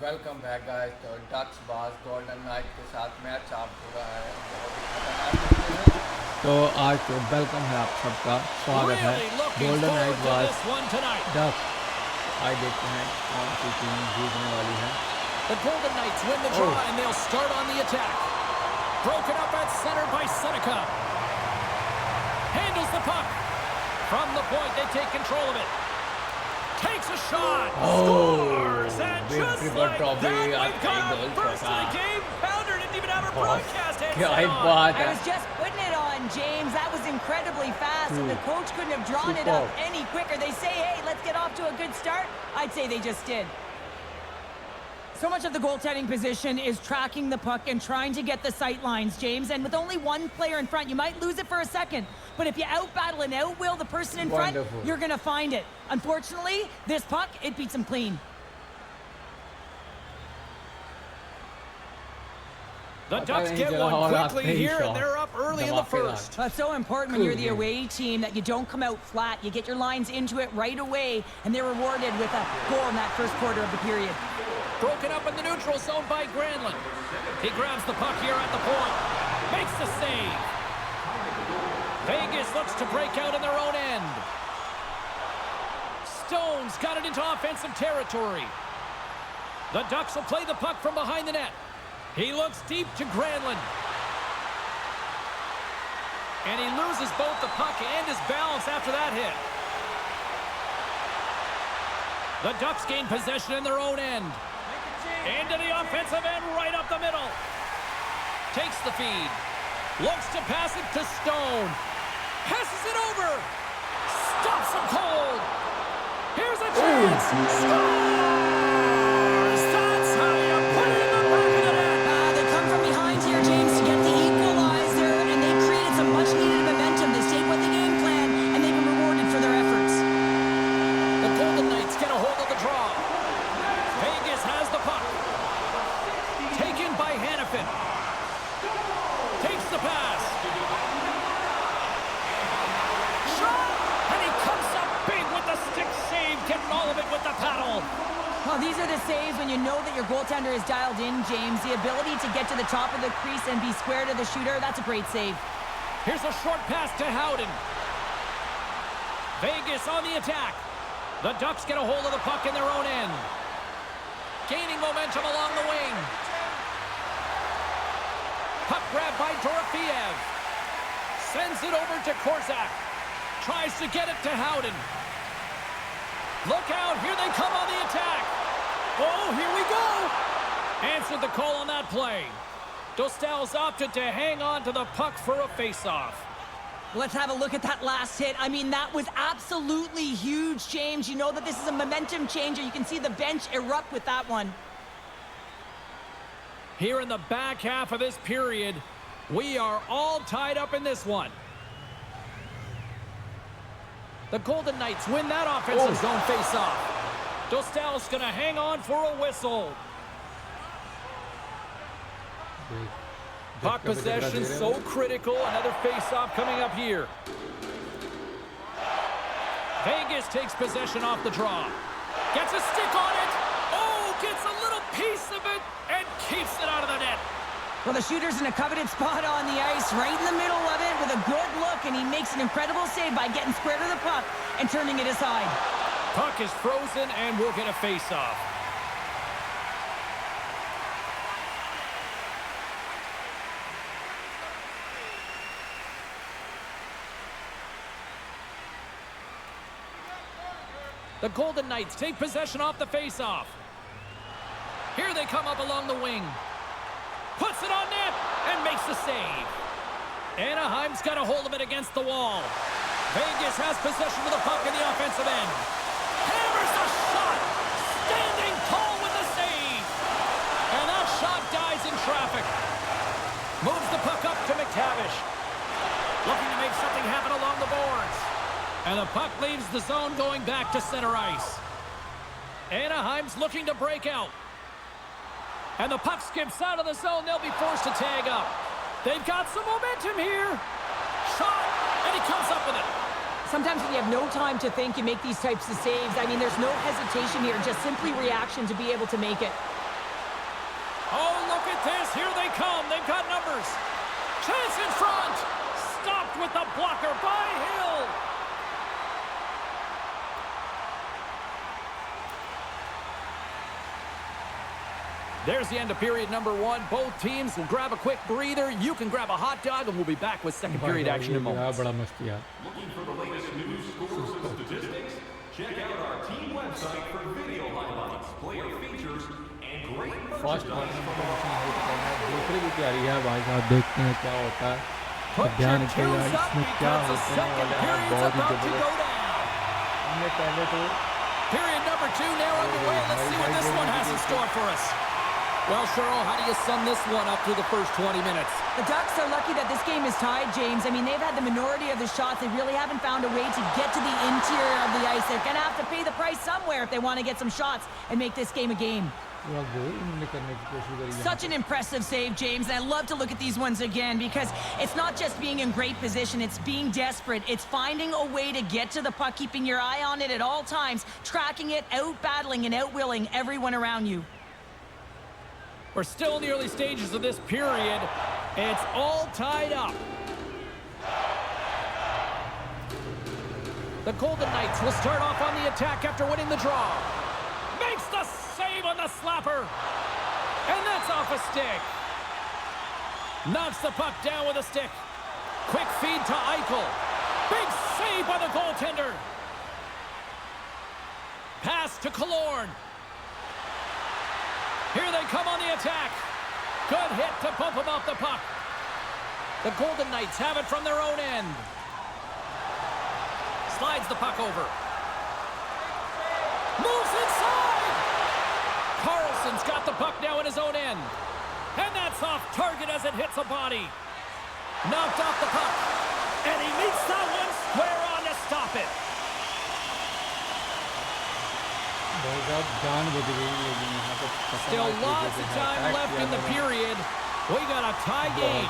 Welcome back guys. तो ducks बाज golden night के साथ मैच आप पूरा है, बहुत ही खतरनाक है। तो आज तो वेलकम है आप सबका, स्वागत है गोल्डन नाइट बाज डक्स। आज देखते हैं कौन सी टीम जीतने वाली है। The Golden Knights win the draw and they'll start on the attack. Broken up at center by Seneca. Handles the puck. From the point, they take control of it. Takes a shot. Scores! And just like that, we've got our first of the game. Pounder didn't even have her broadcast headset on. I was just putting it on, James. That was incredibly fast, and the coach couldn't have drawn it up any quicker. They say, hey, let's get off to a good start. I'd say they just did. So much of the goaltending position is tracking the puck and trying to get the sight lines, James. And with only one player in front, you might lose it for a second. But if you out-battle and out-will the person in front, you're going to find it. Unfortunately, this puck, it beats him clean. The Ducks get one quickly here, and they're up early in the first. That's so important when you're the away team that you don't come out flat. You get your lines into it right away, and they're rewarded with a goal in that first quarter of the period. Broken up in the neutral zone by Granlund. He grabs the puck here at the point. Makes the save. Vegas looks to break out in their own end. Stone's got it into offensive territory. The Ducks will play the puck from behind the net. He looks deep to Granlund. And he loses both the puck and his balance after that hit. The Ducks gain possession in their own end. Into the offensive end, right up the middle. Takes the feed. Looks to pass it to Stone. Passes it over. Stops him cold. Here's a chance. Scores! That's how you put it in the back of the net. They come from behind here, James, to get the equalizer, and they created some much-needed momentum. They stayed with the game plan, and they've been rewarded for their efforts. The Golden Knights get a hold of the draw. Vegas has the puck. Taken by Hannafin. Takes the pass. Shot! And he comes up big with the stick save, getting all of it with the paddle. Well, these are the saves when you know that your goaltender is dialed in, James. The ability to get to the top of the crease and be square to the shooter, that's a great save. Here's a short pass to Howden. Vegas on the attack. The Ducks get a hold of the puck in their own end. Gaining momentum along the wing. Puck grab by Dorofeev. Sends it over to Korczak. Tries to get it to Howden. Look out, here they come on the attack. Oh, here we go. Answered the call on that play. Dostal's opted to hang on to the puck for a face-off. Let's have a look at that last hit. I mean, that was absolutely huge, James. You know that this is a momentum changer. You can see the bench erupt with that one. Here in the back half of this period, we are all tied up in this one. The Golden Knights win that offensive zone face-off. Dostal's going to hang on for a whistle. Puck possession so critical. Another face-off coming up here. Vegas takes possession off the draw. Gets a stick on it. Oh, gets a little piece of it and keeps it out of the net. Well, the shooter's in a coveted spot on the ice, right in the middle of it with a good look, and he makes an incredible save by getting square to the puck and turning it aside. Puck is frozen and we'll get a face-off. The Golden Knights take possession off the face-off. Here they come up along the wing. Puts it on net and makes the save. Anaheim's got a hold of it against the wall. Vegas has possession of the puck in the offensive end. Hammers the shot. Standing tall with the save. And that shot dies in traffic. Moves the puck up to McTavish. Looking to make something happen along the boards. And the puck leaves the zone going back to center ice. Anaheim's looking to break out. And the puck skips out of the zone. They'll be forced to tag up. They've got some momentum here. Shot, and he comes up with it. Sometimes when you have no time to think, you make these types of saves. I mean, there's no hesitation here, just simply reaction to be able to make it. Oh, look at this. Here they come. They've got numbers. Chance in front. Stopped with the blocker by Hill. There's the end of period number 1. Both teams will grab a quick breather. You can grab a hot dog, and we'll be back with second period action in moments. बड़ा मस्त यार. Looking for the latest news, scores, and statistics? Check out our team website for video highlights, player features, and great first merchandise from our दूसरी की तैयारी है भाई साहब. देखते हैं क्या होता है. Put ध्यान your रखिएगा twos up इसमें क्या because the होने second वाला है. period's बहुत ही about to go जबरदस्त. down. हमने पहले तो Period number 2 now underway. Let's see what this one has in store for us. Well, Cheryl, how do you sum this one up through the first 20 minutes? The Ducks are lucky that this game is tied, James. I mean, they've had the minority of the shots. They really haven't found a way to get to the interior of the ice. They're going to have to pay the price somewhere if they want to get some shots and make this game a game. पूरा गोल उन्होंने करने की कोशिश करी है. Such an impressive save, James, and I love to look at these ones again because it's not just being in great position, it's being desperate. It's finding a way to get to the puck, keeping your eye on it at all times, tracking it, out-battling and out-willing everyone around you. We're still in the early stages of this period. It's all tied up. The Golden Knights will start off on the attack after winning the draw. Makes the save on the slapper. And that's off a stick. Knocks the puck down with a stick. Quick feed to Eichel. Big save by the goaltender. Pass to Killorn. Here they come on the attack. Good hit to bump him off the puck. The Golden Knights have it from their own end. Slides the puck over. Moves inside. Carlson's got the puck now in his own end. And that's off target as it hits a body. Knocked off the puck. And he meets that one square on to stop it. बहुत ज़्यादा जान बच गई लेकिन यहाँ पे Still lots of time left in the period. We got a tie game.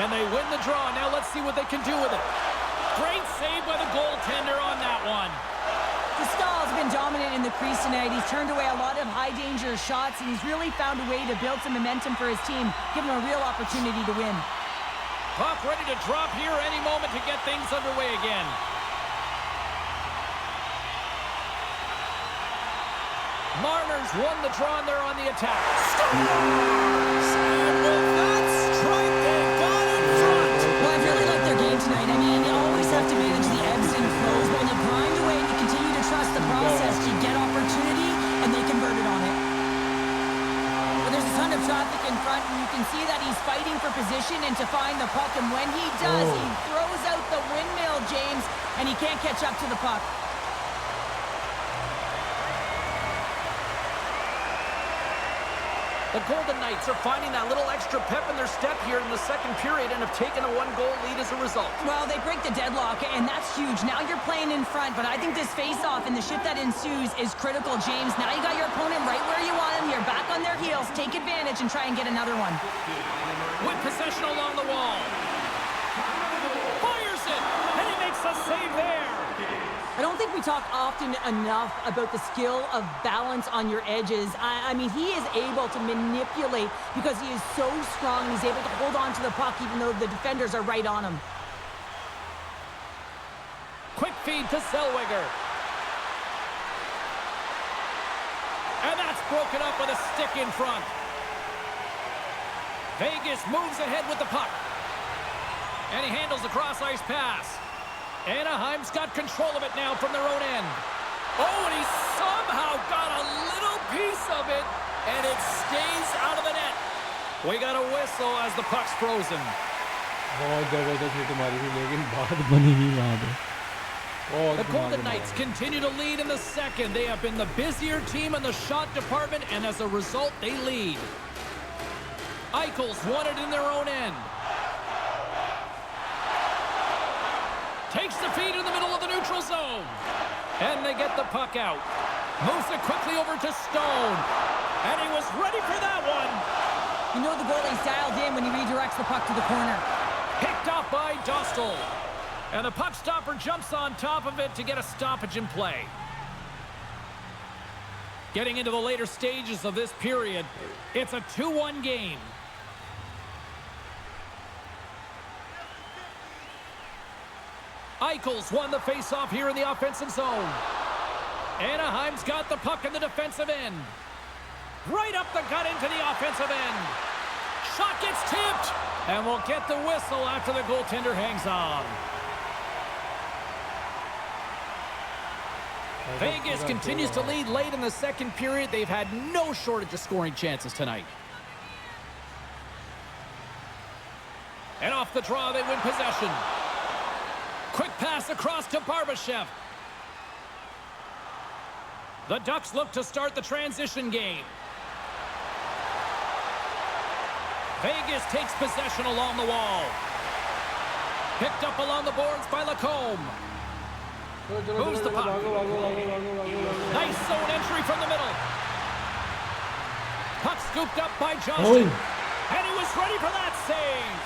And they win the draw. Now let's see what they can do with it. Great save by the goaltender on that one. Stahl's been dominant in the crease tonight. He's turned away a lot of high-danger shots, and he's really found a way to build some momentum for his team, give him a real opportunity to win. Puck ready to drop here any moment to get things underway again. Marner's won the draw and they're on the attack. Scores! And with that strike, they've got in front. Well, I really like their game tonight. I mean, you always have to manage the ebbs and flows, but when you grind away and you continue to trust the process, you get opportunity, and they converted on it. But there's a ton of traffic in front, and you can see that he's fighting for position and to find the puck, and when he does, he throws out the windmill, James, and he can't catch up to the puck. The Golden Knights are finding that little extra pep in their step here in the second period and have taken a one-goal lead as a result. Well, they break the deadlock, and that's huge. Now you're playing in front, but I think this face-off and the shift that ensues is critical, James. Now you got your opponent right where you want him. You're back on their heels. Take advantage and try and get another one. With possession along the wall. Fires it, and he makes a save there. I don't think we talk often enough about the skill of balance on your edges. I mean, he is able to manipulate because he is so strong. He's able to hold on to the puck even though the defenders are right on him. Quick feed to Zellweger. And that's broken up with a stick in front. Vegas moves ahead with the puck. And he handles the cross-ice pass. Anaheim's got control of it now from their own end. Oh, and he somehow got a little piece of it, and it stays out of the net. We got a whistle as the puck's frozen. बहुत जबरदस्त hit मारी थी लेकिन बात बनी नहीं वहाँ पे. The Golden Knights continue to lead in the second. They have been the busier team in the shot department, and as a result, they lead. Eichel's won it in their own end. Takes the feed in the middle of the neutral zone. And they get the puck out. Moves it quickly over to Stone. And he was ready for that one. You know the goalie's dialed in when he redirects the puck to the corner. Picked off by Dostal. And the puck stopper jumps on top of it to get a stoppage in play. Getting into the later stages of this period, it's a 2-1 game. Eichel's won the faceoff here in the offensive zone. Anaheim's got the puck in the defensive end. Right up the gut into the offensive end. Shot gets tipped, and we'll get the whistle after the goaltender hangs on. Vegas continues to lead late in the second period. They've had no shortage of scoring chances tonight. And off the draw, they win possession. Quick pass across to Barbashev. The Ducks look to start the transition game. Vegas takes possession along the wall. Picked up along the boards by Lacombe. Moves the puck. Nice zone entry from the middle. Puck scooped up by Johnston. And he was ready for that save.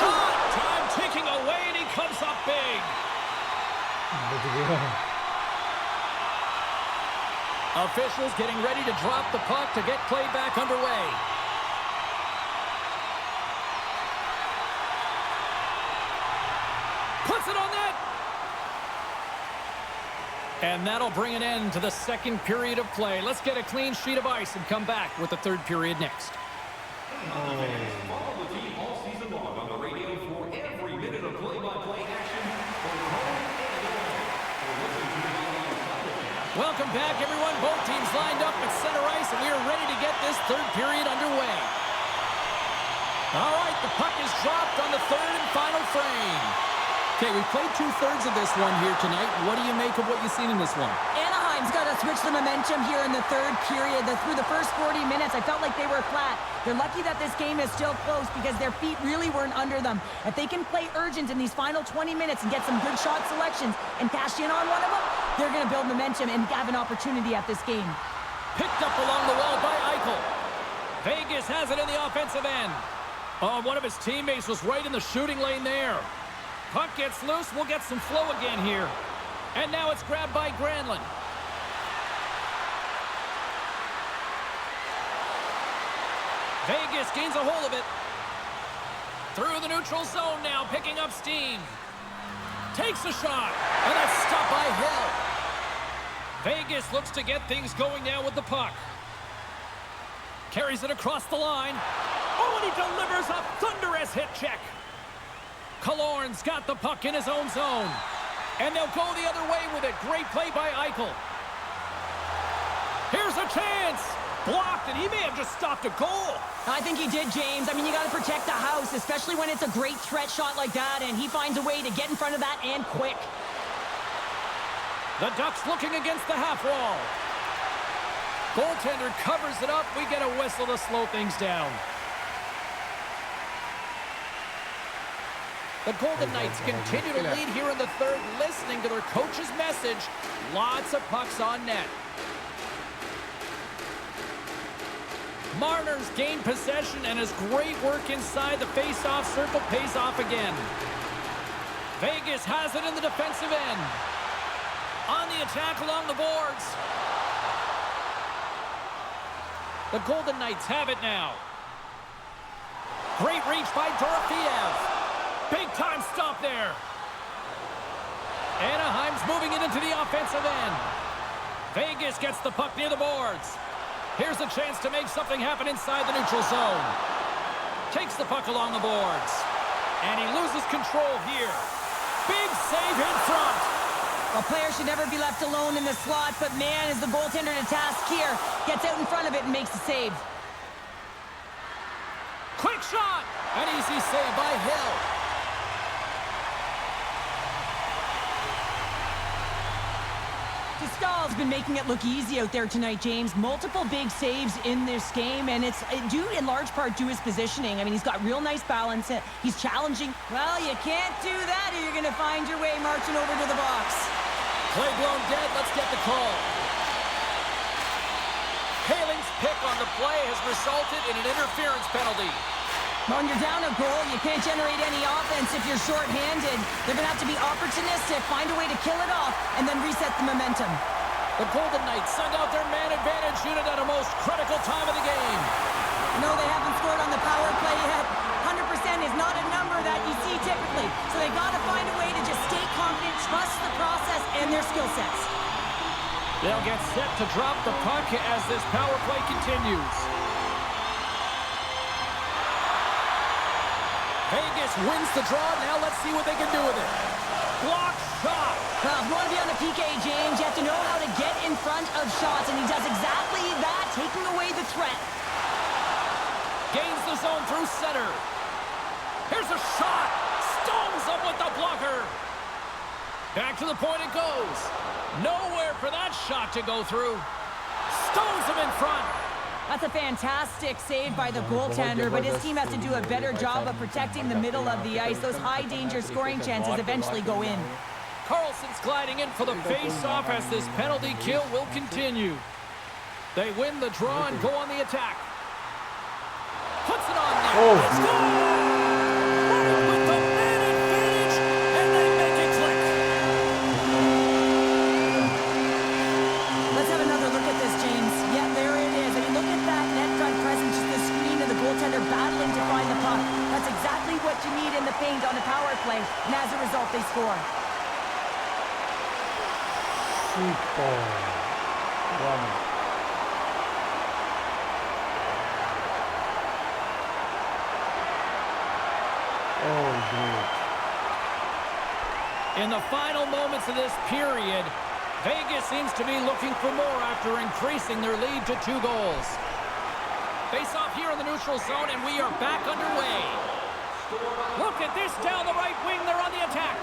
Shot! Time ticking away, and he comes up big. Officials getting ready to drop the puck to get play back underway. Puts it on net. And that'll bring an end to the second period of play. Let's get a clean sheet of ice and come back with the third period next. Follow the team all season long on the radio for every minute of play-by-play action. Welcome back, everyone. Both teams lined up at center ice, and we are ready to get this third period underway. All right, the puck is dropped on the third and final frame. Okay, we played 2/3 of this one here tonight. What do you make of what you've seen in this one? Anaheim's got to switch the momentum here in the third period. Through the first 40 minutes, I felt like they were flat. They're lucky that this game is still close because their feet really weren't under them. If they can play urgent in these final 20 minutes and get some good shot selections and cash in on one of them, they're going to build momentum and have an opportunity at this game. Picked up along the wall by Eichel. Vegas has it in the offensive end. Oh, one of his teammates was right in the shooting lane there. Puck gets loose. We'll get some flow again here. And now it's grabbed by Granlund. Vegas gains a hold of it. Through the neutral zone now, picking up steam. Takes a shot, and that's stopped by Hill. Vegas looks to get things going now with the puck. Carries it across the line. Oh, and he delivers a thunderous hit check. Killorn's got the puck in his own zone. And they'll go the other way with it. Great play by Eichel. Here's a chance. Blocked, and he may have just stopped a goal. I think he did, James. I mean, you got to protect the house, especially when it's a great threat shot like that, and he finds a way to get in front of that and quick. The Ducks looking against the half wall. Goaltender covers it up. We get a whistle to slow things down. The Golden Knights continue to lead here in the third, listening to their coach's message. Lots of pucks on net. Marner's gained possession, and his great work inside the face-off circle pays off again. Vegas has it in the defensive end. On the attack along the boards. The Golden Knights have it now. Great reach by Dorofeev. Big-time stop there. Anaheim's moving it into the offensive end. Vegas gets the puck near the boards. Here's a chance to make something happen inside the neutral zone. Takes the puck along the boards. And he loses control here. Big save in front. A player should never be left alone in the slot, but man, is the goaltender to task here. Gets out in front of it and makes the save. Quick shot. An easy save by Hill. Stahl's been making it look easy out there tonight, James. Multiple big saves in this game, and it's due in large part to his positioning. I mean, he's got real nice balance. He's challenging. Well, you can't do that or you're going to find your way marching over to the box. Play blown dead. Let's get the call. Haling's pick on the play has resulted in an interference penalty. When you're down a goal, you can't generate any offense if you're short-handed. They're going to have to be opportunistic, find a way to kill it off, and then reset the momentum. The Golden Knights send out their man advantage unit at a most critical time of the game. No, they haven't scored on the power play yet. 100% is not a number that you see typically. So they got to find a way to just stay confident, trust the process and their skill sets. They'll get set to drop the puck as this power play continues. Vegas wins the draw. Now let's see what they can do with it. Block shot. Well, if you want to be on the PK, James, you have to know how to get in front of shots, and he does exactly that, taking away the threat. Gains the zone through center. Here's a shot. Stones him with the blocker. Back to the point it goes. Nowhere for that shot to go through. Stones him in front. That's a fantastic save by the goaltender, but his team has to do a better job of protecting the middle of the ice. Those high-danger scoring chances eventually go in. Carlson's gliding in for the face-off as this penalty kill will continue. They win the draw and go on the attack. Puts it on net. Oh. Let's go! Running with the man advantage, and they make it click. Let's have another look at this, James. Yeah, there it is. I mean, look at that net front presence, just the screen and the goaltender battling to find the puck. That's exactly what you need in the paint on a power play, and as a result, they score. Super. Run. Oh, great. In the final moments of this period, Vegas seems to be looking for more after increasing their lead to 2 goals. Face off here in the neutral zone, and we are back underway. Look at this down the right wing. They're on the attack.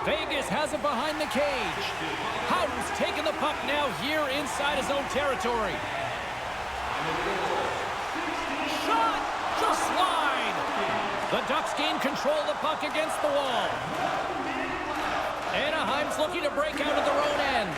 Vegas has it behind the cage. Howden's taking the puck now here inside his own territory. Shot! Just wide. The Ducks gain control of the puck against the wall. Anaheim's looking to break out of their own end.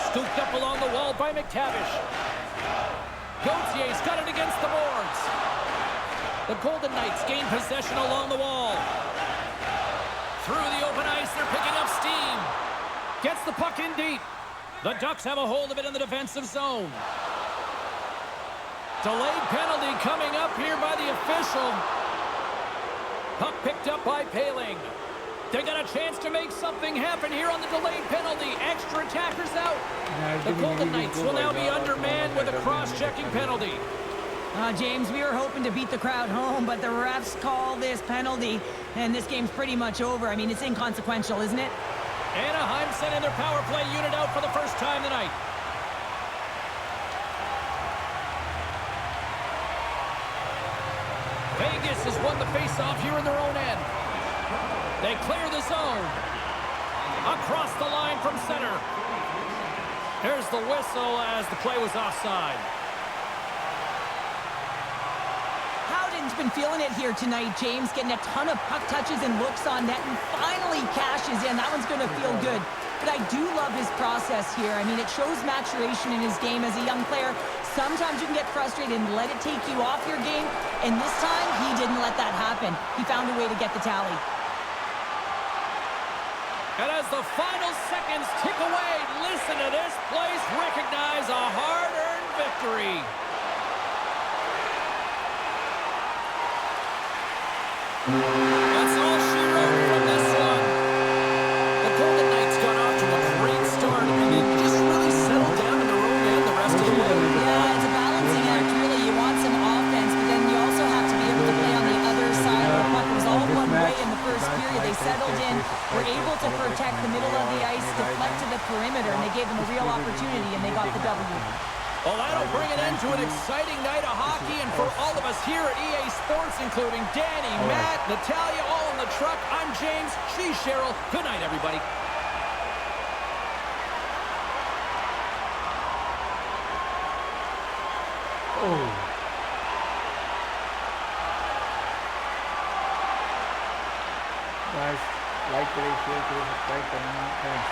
Scooped up along the wall by McTavish. Gautier's got it against the boards. The Golden Knights gain possession along the wall. Through the open ice, they're picking up steam. Gets the puck in deep. The Ducks have a hold of it in the defensive zone. Delayed penalty coming up here by the official. Puck picked up by Paling. They got a chance to make something happen here on the delayed penalty. Extra attackers out. The Golden Knights will now be undermanned with a cross-checking penalty. James, we were hoping to beat the crowd home, but the refs call this penalty, and this game's pretty much over. I mean, it's inconsequential, isn't it? Anaheim sending their power play unit out for the first time tonight. Vegas has won the face-off here in their own end. They clear the zone. Across the line from center. Here's the whistle as the play was offside. Howden's been feeling it here tonight, James, getting a ton of puck touches and looks on net, and finally cashes in. That one's going to feel good. But I do love his process here. I mean, it shows maturation in his game as a young player. Sometimes you can get frustrated and let it take you off your game, and this time he didn't let that happen. He found a way to get the tally. And as the final seconds tick away, listen to this place recognize a hard-earned victory. That's all she wrote from this one. The Golden Knights got off to a great start, and they just really settled down in their own end the rest of the way. Yeah, it's a balancing act, really. You want some offense, but then you also have to be able to play on the other side of the puck. It was all one way in the first period. They settled in, were able to protect the middle of the ice, deflect to the perimeter, and they gave them a real opportunity, and they got the W. Well, that'll bring an end to an exciting night of hockey, and for all of us here at EA Sports, including Danny, Matt, Natalia, all in the truck, I'm James, she's Cheryl. Good night, everybody. Oh. Guys, like करें, share करें, subscribe करना, thanks.